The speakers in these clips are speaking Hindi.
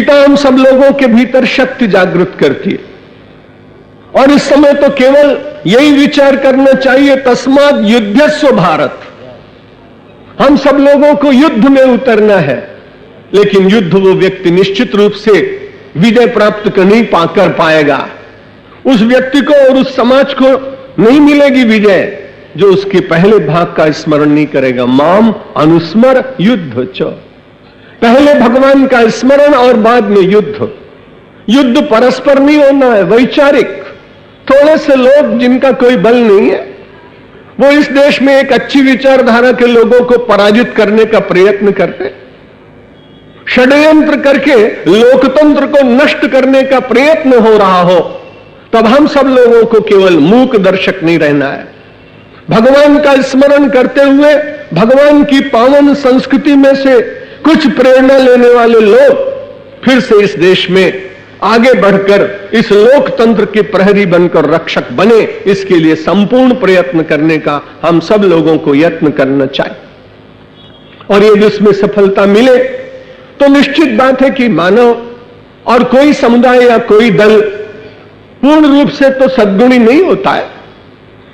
गीता हम सब लोगों के भीतर शक्ति जागृत करती है। और इस समय तो केवल यही विचार करना चाहिए, तस्मात् युद्धस्व भारत। हम सब लोगों को युद्ध में उतरना है, लेकिन युद्ध वो व्यक्ति निश्चित रूप से विजय प्राप्त कर नहीं पाएगा। उस व्यक्ति को और उस समाज को नहीं मिलेगी विजय जो उसके पहले भाग का स्मरण नहीं करेगा। माम अनुस्मर युद्ध च, पहले भगवान का स्मरण और बाद में युद्ध। युद्ध परस्पर नहीं होना है, वैचारिक। थोड़े से लोग जिनका कोई बल नहीं है, वो इस देश में एक अच्छी विचारधारा के लोगों को पराजित करने का प्रयत्न करते, षड्यंत्र करके लोकतंत्र को नष्ट करने का प्रयत्न हो रहा हो, तब हम सब लोगों को केवल मूक दर्शक नहीं रहना है। भगवान का स्मरण करते हुए भगवान की पावन संस्कृति में से कुछ प्रेरणा लेने वाले लोग फिर से इस देश में आगे बढ़कर इस लोकतंत्र के प्रहरी बनकर रक्षक बने, इसके लिए संपूर्ण प्रयत्न करने का हम सब लोगों को यत्न करना चाहिए। और यदि उसमें सफलता मिले तो निश्चित बात है कि मानव और कोई समुदाय या कोई दल पूर्ण रूप से तो सद्गुणी नहीं होता है,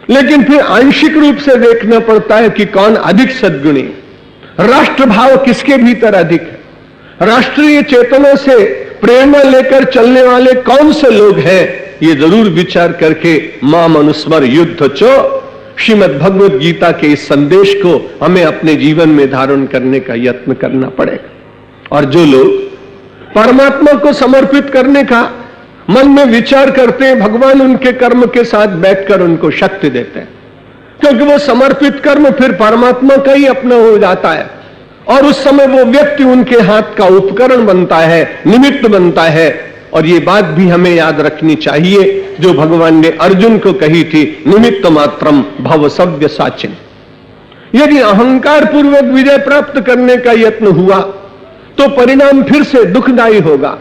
लेकिन फिर आंशिक रूप से देखना पड़ता है कि कौन अधिक सद्गुणी, राष्ट्रभाव किसके भीतर अधिक है, राष्ट्रीय चेतना से प्रेरणा लेकर चलने वाले कौन से लोग हैं, ये जरूर विचार करके माम अनुस्मर युद्ध चो श्रीमद् भगवत गीता के इस संदेश को हमें अपने जीवन में धारण करने का यत्न करना पड़ेगा। और जो लोग परमात्मा को समर्पित करने का मन में विचार करते हैं, भगवान उनके कर्म के साथ बैठकर उनको शक्ति देते हैं, क्योंकि वो समर्पित कर्म फिर परमात्मा का ही अपना हो जाता है। और उस समय वो व्यक्ति उनके हाथ का उपकरण बनता है, निमित्त बनता है। और ये बात भी हमें याद रखनी चाहिए जो भगवान ने अर्जुन को कही थी, निमित्त मात्रम भव सव्य साचिन। यदि अहंकार पूर्वक विजय प्राप्त करने का यत्न हुआ तो परिणाम फिर से दुखदायी होगा,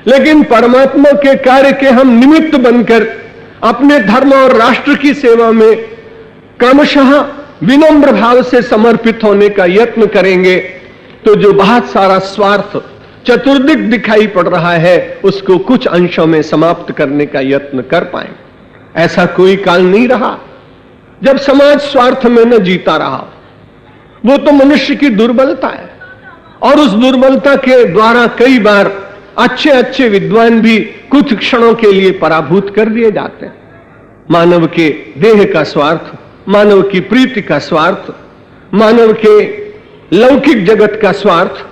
लेकिन परमात्मा के कार्य के हम निमित्त बनकर अपने धर्म और राष्ट्र की सेवा में क्रमशः विनम्र भाव से समर्पित होने का यत्न करेंगे तो जो बहुत सारा स्वार्थ चतुर्दिक दिखाई पड़ रहा है उसको कुछ अंशों में समाप्त करने का यत्न कर पाएंगे। ऐसा कोई काल नहीं रहा जब समाज स्वार्थ में न जीता रहा। वो तो मनुष्य की दुर्बलता है, और उस दुर्बलता के द्वारा कई बार अच्छे अच्छे विद्वान भी कुछ क्षणों के लिए पराभूत कर दिए जाते हैं। मानव के देह का स्वार्थ, मानव की प्रीति का स्वार्थ, मानव के लौकिक जगत का स्वार्थ,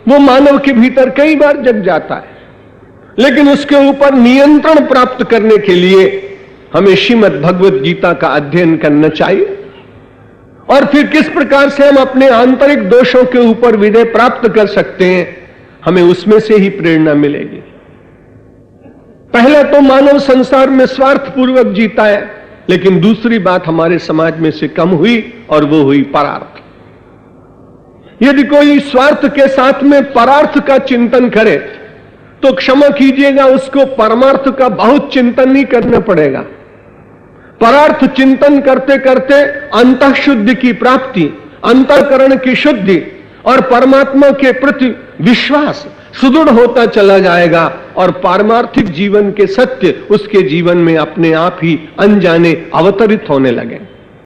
वो मानव के भीतर कई बार जग जाता है। लेकिन उसके ऊपर नियंत्रण प्राप्त करने के लिए हमें श्रीमद् भगवत गीता का अध्ययन करना चाहिए, और फिर किस प्रकार से हम अपने आंतरिक दोषों के ऊपर विजय प्राप्त कर सकते हैं, हमें उसमें से ही प्रेरणा मिलेगी। पहला तो मानव संसार में स्वार्थपूर्वक जीता है, लेकिन दूसरी बात हमारे समाज में से कम हुई, और वो हुई परार्थ। यदि कोई स्वार्थ के साथ में परार्थ का चिंतन करे तो क्षमा कीजिएगा, उसको परमार्थ का बहुत चिंतन नहीं करना पड़ेगा। परार्थ चिंतन करते करते अंतः शुद्धि की प्राप्ति, अंतःकरण की शुद्धि और परमात्मा के प्रति विश्वास सुदृढ़ होता चला जाएगा, और पारमार्थिक जीवन के सत्य उसके जीवन में अपने आप ही अनजाने अवतरित होने लगे।